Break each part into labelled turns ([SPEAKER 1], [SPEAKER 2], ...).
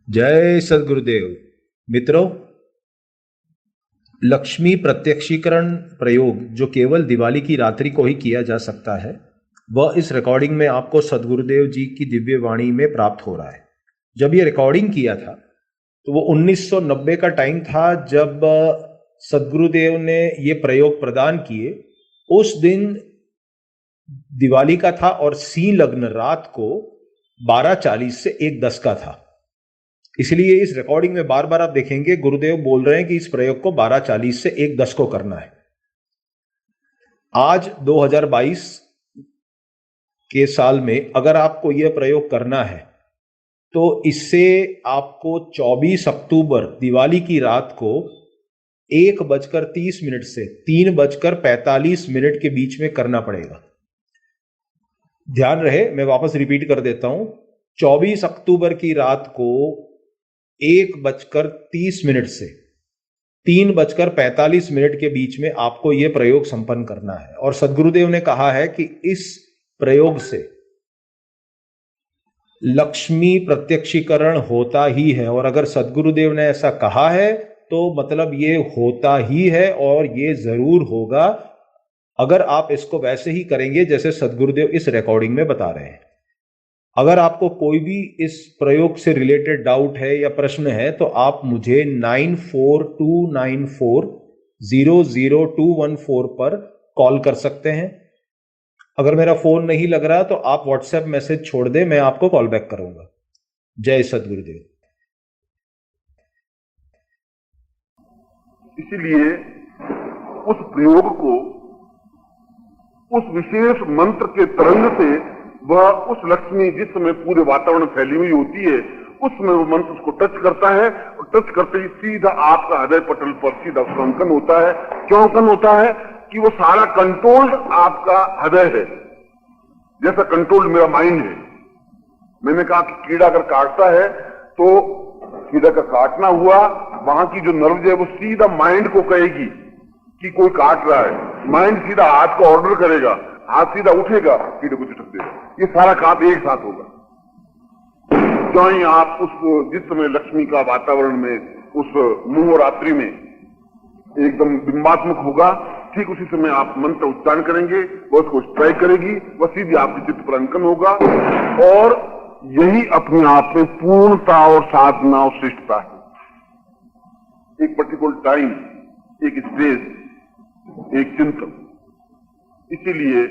[SPEAKER 1] जय सद्गुरुदेव। मित्रों, लक्ष्मी प्रत्यक्षीकरण प्रयोग जो केवल दिवाली की रात्रि को ही किया जा सकता है, वह इस रिकॉर्डिंग में आपको सद्गुरुदेव जी की दिव्य वाणी में प्राप्त हो रहा है। जब ये रिकॉर्डिंग किया था तो वो 1990 का टाइम था, जब सद्गुरुदेव ने ये प्रयोग प्रदान किए। उस दिन दिवाली का था और सी लग्न रात को 12:40 से 1:10 का था। इसलिए इस रिकॉर्डिंग में बार बार आप देखेंगे गुरुदेव बोल रहे हैं कि इस प्रयोग को 12:40 से 1:10 को करना है। आज 2022 के साल में अगर आपको यह प्रयोग करना है तो इससे आपको 24 अक्टूबर दिवाली की रात को 1:30 से 3:45 के बीच में करना पड़ेगा। ध्यान रहे, मैं वापस रिपीट कर देता हूं। 24 अक्टूबर की रात को 1:30 से 3:45 के बीच में आपको यह प्रयोग संपन्न करना है। और सद्गुरुदेव ने कहा है कि इस प्रयोग से लक्ष्मी प्रत्यक्षीकरण होता ही है, और अगर सद्गुरुदेव ने ऐसा कहा है तो मतलब ये होता ही है और ये जरूर होगा, अगर आप इसको वैसे ही करेंगे जैसे सद्गुरुदेव इस रिकॉर्डिंग में बता रहे हैं। अगर आपको कोई भी इस प्रयोग से रिलेटेड डाउट है या प्रश्न है तो आप मुझे 9429400214 पर कॉल कर सकते हैं। अगर मेरा फोन नहीं लग रहा तो आप व्हाट्सएप मैसेज छोड़ दें, मैं आपको कॉल बैक करूंगा। जय सद्गुरुदेव।
[SPEAKER 2] इसीलिए उस प्रयोग को उस विशेष मंत्र के तरंग से वह उस लक्ष्मी जिस समय पूरे वातावरण में फैली हुई होती है उस समय वो मंत्र उसको टच करता है, और टच करते ही सीधा आपका हृदय पटल पर सीधा उसका अंकन होता है। क्यों अंकन होता है? कि वो सारा कंट्रोल्ड आपका हृदय है, जैसा कंट्रोल्ड मेरा माइंड है। मैंने कहा कि कीड़ा अगर काटता है तो कीड़ा का काटना हुआ, वहां की जो नर्व है वो सीधा माइंड को कहेगी कि कोई काट रहा है। माइंड सीधा हाथ को ऑर्डर करेगा, हाथ सीधा उठेगा, कीड़े को झटक देगा। ये सारा काम एक साथ होगा। जो ही आप उस जिस समय लक्ष्मी का वातावरण में उस मुंह रात्रि में एकदम बिंबात्मक होगा, ठीक उसी समय आप मंत्र उच्चारण करेंगे, वो उसको स्ट्राइक करेगी, वह सीधी आपके चित्त पर अंकन होगा। और यही अपने आप में पूर्णता और साधना और श्रेष्ठता है। एक पर्टिकुलर टाइम, एक स्टेज, एक चिंतन। इसीलिए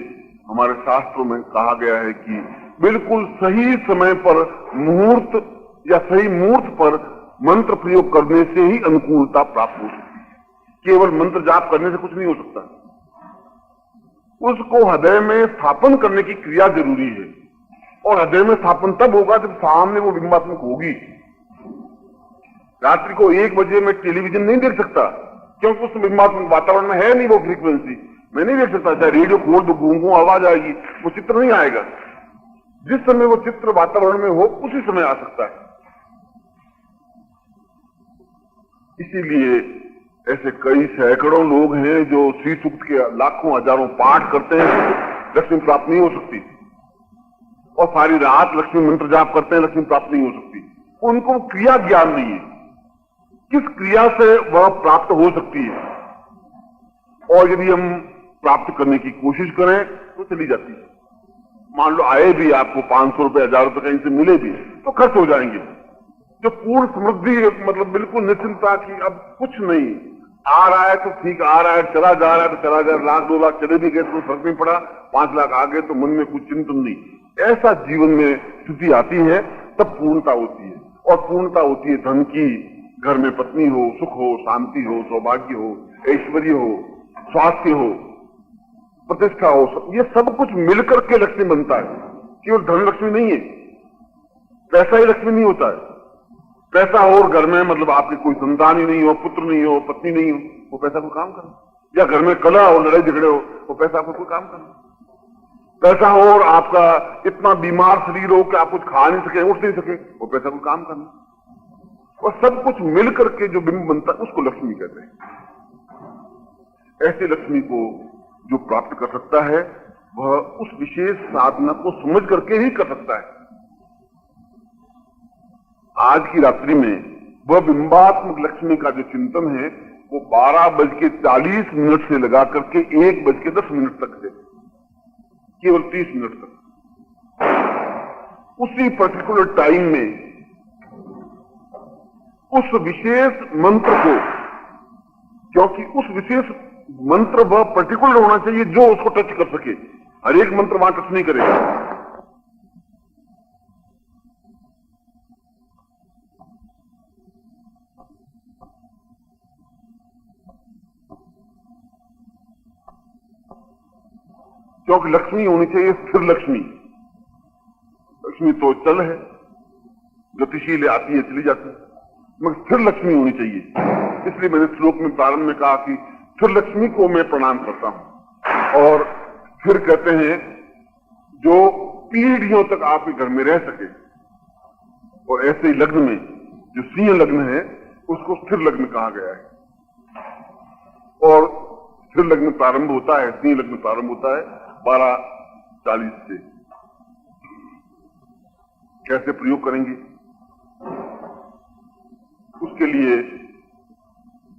[SPEAKER 2] हमारे शास्त्रों में कहा गया है कि बिल्कुल सही समय पर मुहूर्त या सही मुहूर्त पर मंत्र प्रयोग करने से ही अनुकूलता प्राप्त हो सकती है। केवल मंत्र जाप करने से कुछ नहीं हो सकता, उसको हृदय में स्थापन करने की क्रिया जरूरी है। और हृदय में स्थापन तब होगा जब सामने वो बिंबात्मक होगी। रात्रि को 1 बजे मैं टेलीविजन नहीं देख सकता, क्योंकि उस बिंबात्मक वातावरण में है नहीं वो फ्रीक्वेंसी। मैं नहीं देख सकता, चाहे रेडियो खोल दो, गूंगू आवाज आएगी, वो चित्र नहीं आएगा। जिस समय वो चित्र वातावरण में हो उसी समय आ सकता है। इसीलिए ऐसे कई सैकड़ों लोग हैं जो श्री सूक्त के लाखों हजारों पाठ करते हैं, लक्ष्मी प्राप्त नहीं हो सकती। और सारी रात लक्ष्मी मंत्र जाप करते हैं, लक्ष्मी प्राप्त नहीं हो सकती। उनको क्रिया ज्ञान नहीं है, किस क्रिया से वह प्राप्त हो सकती है। और यदि हम प्राप्त करने की कोशिश करें तो चली जाती है। मान लो आए भी आपको 500 रुपए, 1000 रुपए कहीं से मिले भी तो खर्च हो जाएंगे। जो पूर्ण समृद्धि, मतलब बिल्कुल निश्चिंतता की अब कुछ नहीं, आ रहा है तो ठीक आ रहा है, चला जा रहा है तो चला जा रहा है, 1 लाख 2 लाख चले भी गए तो फर्क नहीं पड़ा, 5 लाख आ गए तो मन में कुछ चिंतन नहीं। ऐसा जीवन में स्थिति आती है तब पूर्णता होती है। और पूर्णता होती है धन की, घर में पत्नी हो, सुख हो, शांति हो, सौभाग्य हो, ऐश्वर्य हो, स्वास्थ्य हो, प्रतिष्ठा हो। ये सब कुछ मिलकर के लक्ष्मी बनता है। केवल धन लक्ष्मी नहीं है, पैसा ही लक्ष्मी नहीं होता है। पैसा हो और घर में मतलब आपके कोई संतान ही नहीं हो, पुत्र नहीं हो, पत्नी नहीं हो, वो पैसा कोई काम करना। या घर में कलह हो, लड़ाई झगड़े हो, वो पैसा आपको कोई काम करना। पैसा हो और आपका इतना बीमार शरीर हो कि आप कुछ खा नहीं सके, उठ नहीं सके, वो पैसा कोई काम करना। और सब कुछ मिलकर के जो बिंब बनता है उसको लक्ष्मी कहते हैं। ऐसे लक्ष्मी को जो प्राप्त कर सकता है वह उस विशेष साधना को समझ करके ही कर सकता है। आज की रात्रि में वह बिंबात्मक लक्ष्मी का जो चिंतन है वो 12:40 से लगा करके 1:10 तक है, केवल 30 मिनट तक। उसी पर्टिकुलर टाइम में उस विशेष मंत्र को, क्योंकि उस विशेष मंत्र वह पर्टिकुलर होना चाहिए जो उसको टच कर सके, हर एक मंत्र वहां टच नहीं करेगा। क्योंकि लक्ष्मी होनी चाहिए स्थिर लक्ष्मी। लक्ष्मी तो चल है, गतिशील आती है चली जाती है, मगर स्थिर लक्ष्मी होनी चाहिए। इसलिए मैंने श्लोक में प्रारंभ में कहा कि स्थिर लक्ष्मी को मैं प्रणाम करता हूं। और फिर कहते हैं जो पीढ़ियों तक आपके घर में रह सके। और ऐसे ही लग्न में जो सिंह लग्न है उसको स्थिर लग्न कहा गया है। और स्थिर लग्न प्रारंभ होता है, सिंह लग्न प्रारंभ होता है 12:40 से। कैसे प्रयोग करेंगे उसके लिए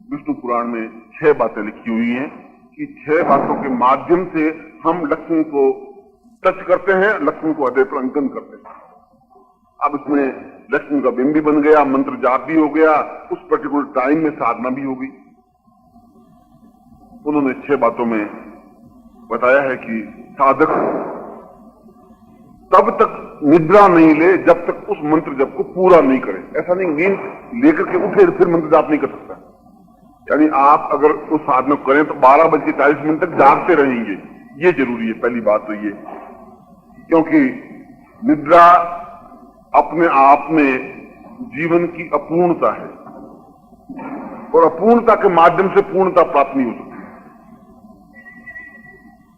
[SPEAKER 2] विष्णु पुराण में 6 बातें लिखी हुई हैं कि 6 बातों के माध्यम से हम लक्ष्मी को टच करते हैं, लक्ष्मी को हृदय पर अंकन करते हैं। अब इसमें लक्ष्मी का बिंब भी बन गया, मंत्र जाप भी हो गया, उस पर्टिकुलर टाइम में साधना भी हो गई। उन्होंने 6 बातों में बताया है कि साधक तब तक निद्रा नहीं ले जब तक उस मंत्र जप को पूरा नहीं करे। ऐसा नहीं नींद लेकर के उठे फिर मंत्र जाप नहीं कर सकता। यानी आप अगर उस साधना को करें तो 12:40 तक जागते रहेंगे, ये जरूरी है। पहली बात तो ये, क्योंकि निद्रा अपने आप में जीवन की अपूर्णता है और अपूर्णता के माध्यम से पूर्णता प्राप्त नहीं हो सकती।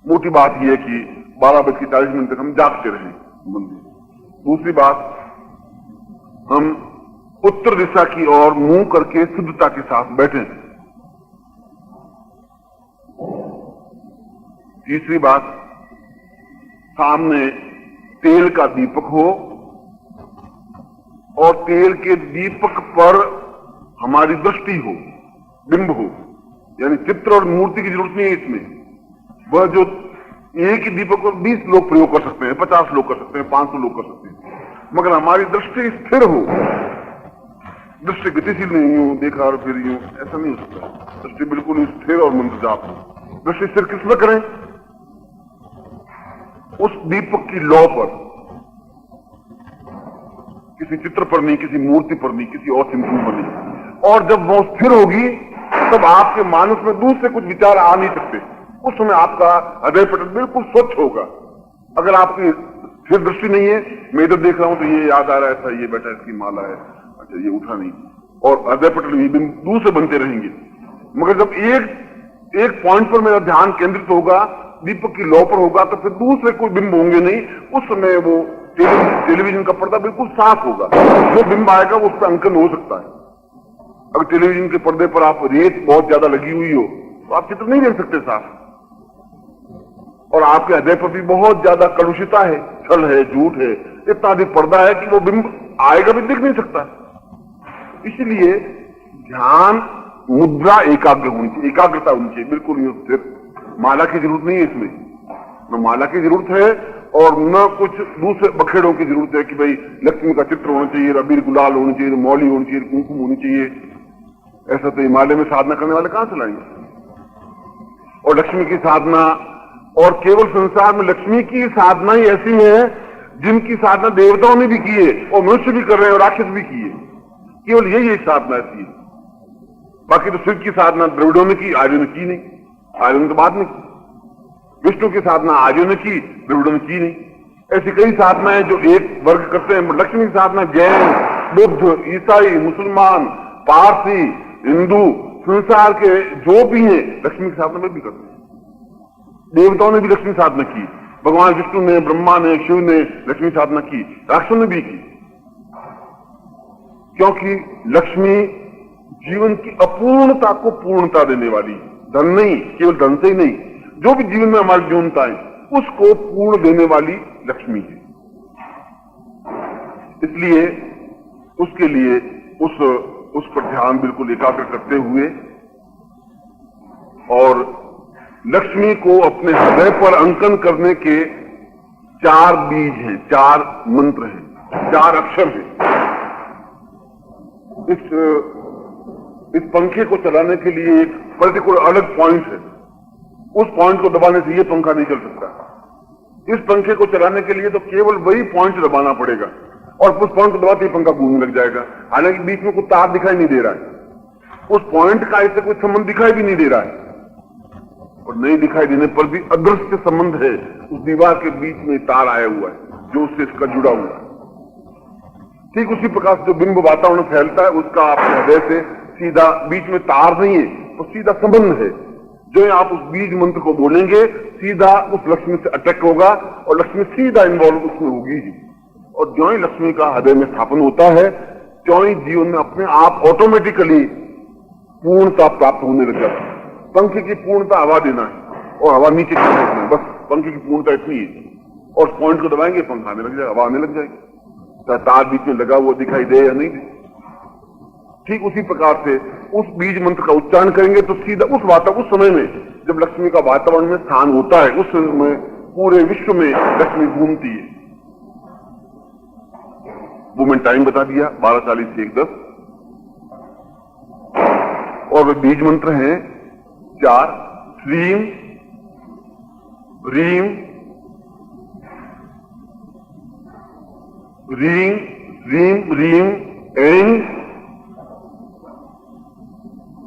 [SPEAKER 2] मोटी बात यह है कि 12:40 तक हम जागते रहें मंदिर। दूसरी बात, हम उत्तर दिशा की ओर मुंह करके शुद्धता के साथ बैठें। तीसरी बात, सामने तेल का दीपक हो और तेल के दीपक पर हमारी दृष्टि हो, बिंब हो। यानी चित्र और मूर्ति की जरूरत नहीं है इसमें। वह जो एक ही दीपक पर 20 लोग प्रयोग कर सकते हैं, 50 लोग कर सकते हैं, 500 लोग कर सकते हैं, मगर हमारी दृष्टि स्थिर हो। दृष्टि गतिशील नहीं हो, देखा और फिर यूं, ऐसा नहीं हो सकता। दृष्टि बिल्कुल स्थिर और मंत्र जाप हो। दृष्टि स्थिर किसमें करें? उस दीपक की लौ पर, किसी चित्र पर नहीं, किसी मूर्ति पर नहीं, किसी और सिंधु पर नहीं। और जब वो स्थिर होगी तब आपके मानस में दूसरे कुछ विचार आ नहीं सकते। उस समय आपका हृदय पटल बिल्कुल स्वच्छ होगा। अगर आपकी स्थिर दृष्टि नहीं है, मैं इधर देख रहा हूं तो ये याद आ रहा है, ऐसा ये बेटा इसकी माला है, अच्छा ये उठा नहीं, और हृदय पटल ये दूसरे बनते रहेंगे। मगर जब एक पॉइंट पर मेरा ध्यान केंद्रित होगा, दीपक की लौ पर होगा, तो फिर दूसरे कोई बिंब होंगे नहीं। उस समय वो टेलीविजन का पर्दा बिल्कुल साफ होगा, जो बिंब आएगा वो उस पर अंकन हो सकता है। अगर टेलीविजन के पर्दे पर आप रेत बहुत ज्यादा लगी हुई हो तो आप चित्र नहीं देख सकते साफ। और आपके हृदय पर भी बहुत ज्यादा कलुषिता है, छल है, झूठ है, इतना अधिक पर्दा है कि वो बिंब आएगा भी दिख नहीं सकता। इसलिए ध्यान मुद्रा एकाग्र होनी चाहिए, एकाग्रता होनी चाहिए, बिल्कुल स्थिर। माला की जरूरत नहीं है इसमें, न माला की जरूरत है और न कुछ दूसरे बखेड़ों की जरूरत है कि भाई लक्ष्मी का चित्र होना चाहिए, अबीर गुलाल होनी चाहिए, मौली होनी चाहिए, कुमकुम होनी चाहिए। ऐसा तो हिमालय में साधना करने वाले कहां से लाएंगे? और लक्ष्मी की साधना, और केवल संसार में लक्ष्मी की साधना ही ऐसी है जिनकी साधना देवताओं ने भी की है और मनुष्य भी कर रहे हैं और राक्षस भी की है। केवल यही एक साधना ऐसी है। बाकी तो शिव की साधना द्रविड़ों ने की, आर्यों ने की नहीं, आर्यों ने तो बाद में की। विष्णु की साधना आर्यों ने की, द्रविड़ों ने की नहीं। ऐसी कई साधनाएं जो एक वर्ग करते हैं। लक्ष्मी की साधना जैन, बुद्ध, ईसाई, मुसलमान, पारसी, हिंदू, संसार के जो भी हैं लक्ष्मी की साधना में भी करते हैं। देवताओं ने भी लक्ष्मी साधना की, भगवान विष्णु ने, ब्रह्मा ने, शिव ने लक्ष्मी साधना की, राक्षसों ने भी की। क्योंकि लक्ष्मी जीवन की अपूर्णता को पूर्णता देने वाली, धन नहीं, केवल धन से ही नहीं, जो भी जीवन में हमारी न्यूनता है उसको पूर्ण देने वाली लक्ष्मी है। इसलिए उसके लिए उस पर ध्यान बिल्कुल एकाग्र करते हुए और लक्ष्मी को अपने हृदय पर अंकन करने के 4 बीज हैं, 4 मंत्र हैं, 4 अक्षर हैं। इस पंखे को चलाने के लिए एक पर्टिकुलर अलग पॉइंट है, उस पॉइंट को दबाने से ये पंखा नहीं चल सकता। इस पंखे को चलाने के लिए तो केवल वही पॉइंट दबाना पड़ेगा और उस पॉइंट को दबाते ही पंखा घूमने लग जाएगा। हालांकि बीच में कोई तार दिखाई नहीं दे रहा है, उस पॉइंट का इससे कोई संबंध दिखाई भी नहीं दे रहा है, और नहीं दिखाई देने पर भी अदृश्य संबंध है। उस दीवार के बीच में तार आया हुआ है जो उससे इसका जुड़ा हुआ है। ठीक उसी प्रकार से जो बिंब वातावरण में फैलता है उसका आपके हृदय से सीधा, बीच में तार नहीं है तो सीधा संबंध है। जो आप उस बीज मंत्र को बोलेंगे सीधा उस लक्ष्मी से अटैक होगा और लक्ष्मी सीधा इन्वॉल्व उसमें होगी ही। और जो ही लक्ष्मी का हृदय में स्थापन होता है त्यों ही जीवन में अपने आप ऑटोमेटिकली पूर्णता प्राप्त होने लग जाता है। पंखे की पूर्णता हवा देना है और हवा नीचे गिरना है, बस पंखे की पूर्णता इतनी है। और पॉइंट को दबाएंगे पंखा आने लग जाएगा, हवा आने लग जाएगी, चाहे तार बीच में लगा हुआ दिखाई दे या नहीं दे। ठीक उसी प्रकार से उस बीज मंत्र का उच्चारण करेंगे तो सीधा उस समय में जब लक्ष्मी का वातावरण में स्थान होता है उस समय पूरे विश्व में लक्ष्मी घूमती है। वो मैंने टाइम बता दिया 12:40 से 1:10। और बीज मंत्र हैं 4, श्रीम रीम रीम रीम रीम ऐं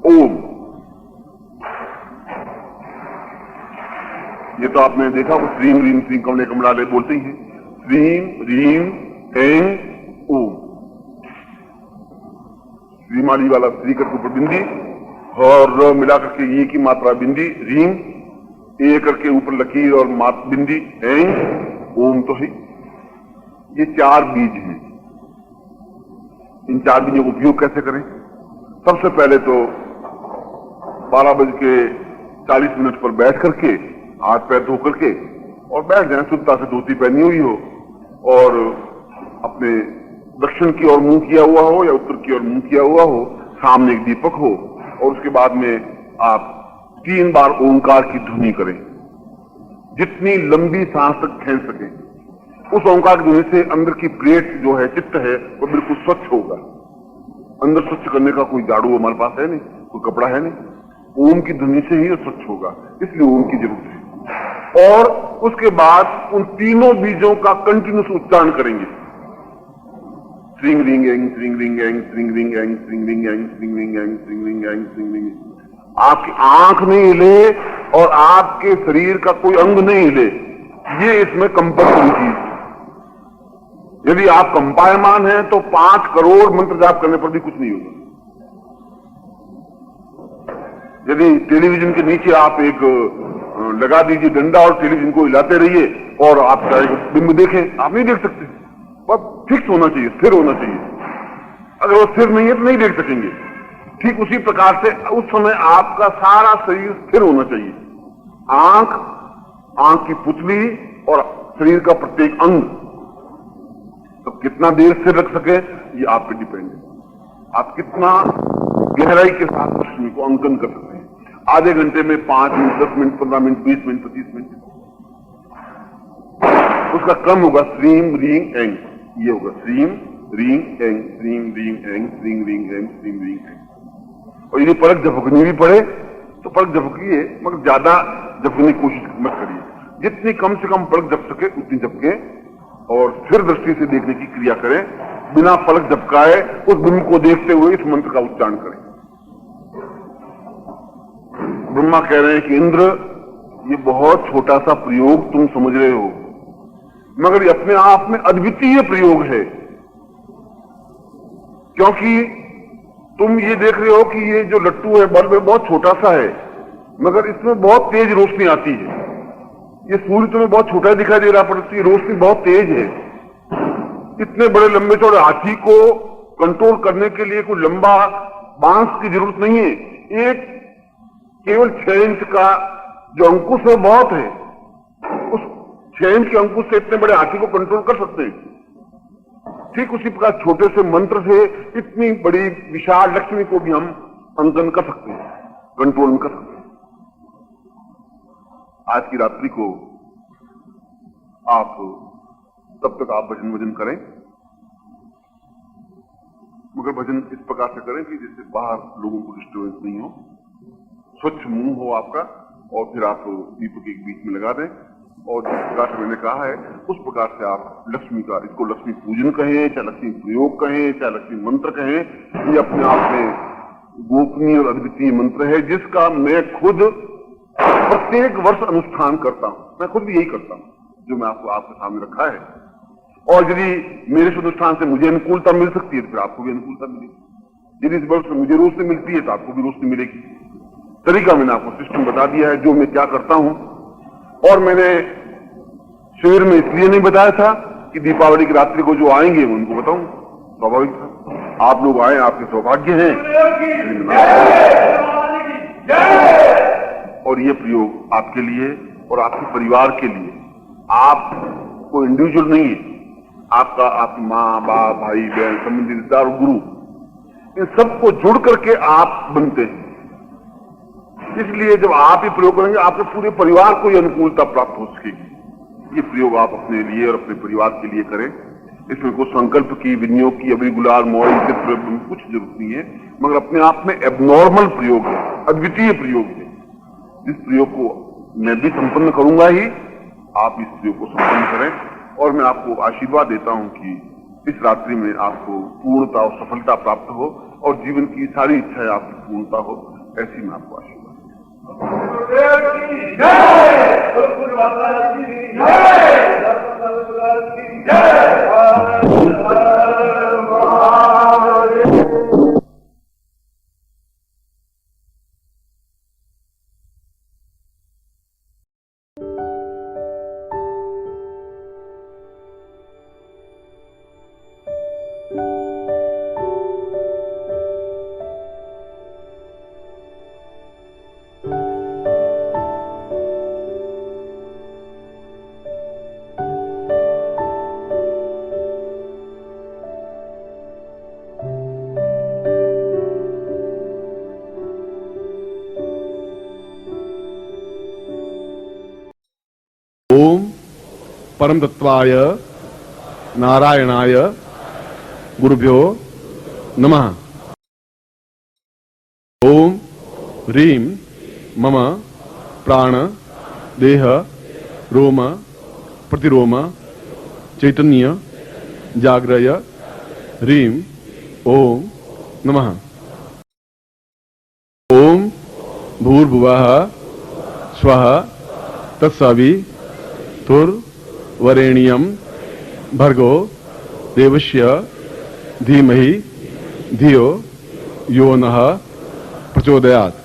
[SPEAKER 2] ओम। ये तो आपने देखा वो श्रीम रीम श्रीम कमले कमलाले बोलते ही हैं। श्रीम रीम ऐं ओम। श्रीमाली वाला श्री करके ऊपर बिंदी और मिला करके ये की मात्रा बिंदी, रीम ए करके ऊपर लकीर और बिंदी, ऐं ओम तो है। ये 4 बीज हैं। इन 4 बीजों का उपयोग कैसे करें? सबसे पहले तो 12:40 पर बैठ करके हाथ पैर धो करके और बैठ जाए, शुद्धता से धोती पहनी हुई हो और अपने दक्षिण की ओर मुंह किया हुआ हो या उत्तर की ओर मुंह किया हुआ हो, सामने एक दीपक हो और उसके बाद में आप 3 बार ओंकार की ध्वनि करें, जितनी लंबी सांस तक खींच सके। उस ओंकार की ध्वनि से अंदर की प्लेट जो है, चित्त है, वो बिल्कुल स्वच्छ होगा। अंदर स्वच्छ करने का कोई झाड़ू हमारे पास है नहीं, कोई कपड़ा है नहीं। ओम की ध्वनि से ही स्वच्छ होगा, इसलिए ओम की जरूरत है। और उसके बाद उन तीनों बीजों का कंटिन्यूस उच्चारण करेंगे। श्रींग रिंग एंग श्रींग रिंग एंग श्रींग रिंग एंग श्रींग रिंग एंग श्रींग रिंग एंग श्रींग रिंग एंग श्रींग रिंग। आपकी आंख नहीं हिले और आपके शरीर का कोई अंग नहीं हिले, ये इसमें कंपल्सरी चीज है। यदि आप कंपायमान हैं तो 5 करोड़ मंत्र जाप करने पर भी कुछ नहीं होगा। यदि टेलीविजन के नीचे आप एक लगा दीजिए डंडा और टेलीविजन को हिलाते रहिए और आप बिंब देखें, आप नहीं देख सकते। बस फिक्स होना चाहिए, स्थिर होना चाहिए। अगर वो स्थिर नहीं है तो नहीं देख सकेंगे। ठीक उसी प्रकार से उस समय आपका सारा शरीर स्थिर होना चाहिए। आंख की पुतली और शरीर का प्रत्येक अंग तो कितना देर स्थिर रख सके ये आप पे डिपेंड है। आप कितना गहराई के साथ लक्ष्मी को अंकन कर सकते हैं। आधे घंटे में 5 minute, 10 minute, 15 minute, 20 minute, 25 minute, उसका क्रम होगा श्रीम रींग एंग। ये होगा श्रीम रींग एंग श्रीम रींग एंग श्रींग रींग एंग श्रींग रींग एंग। और यदि पलक झपकनी भी पड़े तो पलक झपकिए, मगर ज्यादा झपकने की कोशिश मत करिए। जितनी कम से कम पलक झपक सके उतनी झपके और स्थिर दृष्टि से देखने की क्रिया करें। बिना पलक झपकाए उस बिंब को देखते हुए इस मंत्र का उच्चारण करें। ब्रह्मा कह रहे हैं कि इंद्र, ये बहुत छोटा सा प्रयोग तुम समझ रहे हो, मगर ये अपने आप में अद्वितीय प्रयोग है। क्योंकि तुम ये देख रहे हो कि ये जो लट्टू है, बल्ब है, बहुत छोटा सा है, मगर इसमें बहुत तेज रोशनी आती है। ये सूर्य तुम्हें बहुत छोटा दिखाई दे रहा, पर इसकी रोशनी बहुत तेज है। इतने बड़े लंबे चौड़े हाथी को कंट्रोल करने के लिए कोई लंबा बांस की जरूरत नहीं है। एक केवल 6 इंच का जो अंकुश है बहुत है। उस 6 इंच के अंकुश से इतने बड़े हाथी को कंट्रोल कर सकते हैं। ठीक उसी प्रकार छोटे से मंत्र से इतनी बड़ी विशाल लक्ष्मी को भी हम अंकन कर सकते हैं, कंट्रोल में कर सकते हैं। आज की रात्रि को आप तब तक आप भजन करें, मगर भजन इस प्रकार से करें कि जिससे बाहर लोगों को डिस्टर्बेंस नहीं हो, स्वच्छ मुंह हो आपका, और फिर आप दीपक एक बीच में लगा दें, और जिस प्रकार से मैंने कहा है उस प्रकार से आप लक्ष्मी का, इसको लक्ष्मी पूजन कहें, चाहे लक्ष्मी प्रयोग कहें, चाहे लक्ष्मी मंत्र कहें, ये अपने आप में गोपनीय और अद्वितीय मंत्र है, जिसका मैं खुद प्रत्येक वर्ष अनुष्ठान करता हूं। मैं खुद भी यही करता हूं जो मैं आपको आपके सामने रखा है, और यदि मेरे इस अनुष्ठान से मुझे अनुकूलता मिल सकती है तो फिर आपको भी अनुकूलता मिलेगी। यदि इस वर्ष मुझे रोशनी मिलती है तो आपको भी रोशनी मिलेगी। तरीका मैंने आपको सिस्टम बता दिया है, जो मैं क्या करता हूं। और मैंने शिविर में इसलिए नहीं बताया था कि दीपावली की रात्रि को जो आएंगे मैं उनको बताऊं, स्वाभाविक था। आप लोग आए, आपके सौभाग्य हैं, और ये प्रयोग आपके लिए और आपके परिवार के लिए, आप कोई इंडिविजुअल नहीं है, आपका, आपकी माँ बाप भाई बहन संबंधी रिश्तेदार और गुरु, इन सबको जुड़ करके आप बनते हैं। इसलिए जब आप ये प्रयोग करेंगे आपके पूरे परिवार को ये अनुकूलता प्राप्त हो सकेगी। ये प्रयोग आप अपने लिए और अपने परिवार के लिए करें। इसमें कोई संकल्प की, विनियोग की, अभी गुलाल मोहर के प्रयोग में कुछ जरूरत नहीं है, मगर अपने आप में एबनॉर्मल प्रयोग है, अद्वितीय प्रयोग है। इस प्रयोग को मैं भी संपन्न करूंगा ही, आप इस प्रयोग को संपन्न करें, और मैं आपको आशीर्वाद देता हूं कि इस रात्रि में आपको पूर्णता और सफलता प्राप्त हो, और जीवन की सारी इच्छाएं आपकी पूर्णता हो, ऐसी मैं आपको आशीर्वाद।
[SPEAKER 3] ओम परम तत्वाय नारायणाय गुरुभ्यो नमः। ओम ह्रीं मम प्राण देह रोम प्रतिरोम चैतन्य जाग्रय ह्रीं ओम नमः। ओम भूर्भुवः स्वः तत्सवितुर्वरेण्यं भर्गो देवस्य धीमहि धियो यो नः प्रचोदयात्।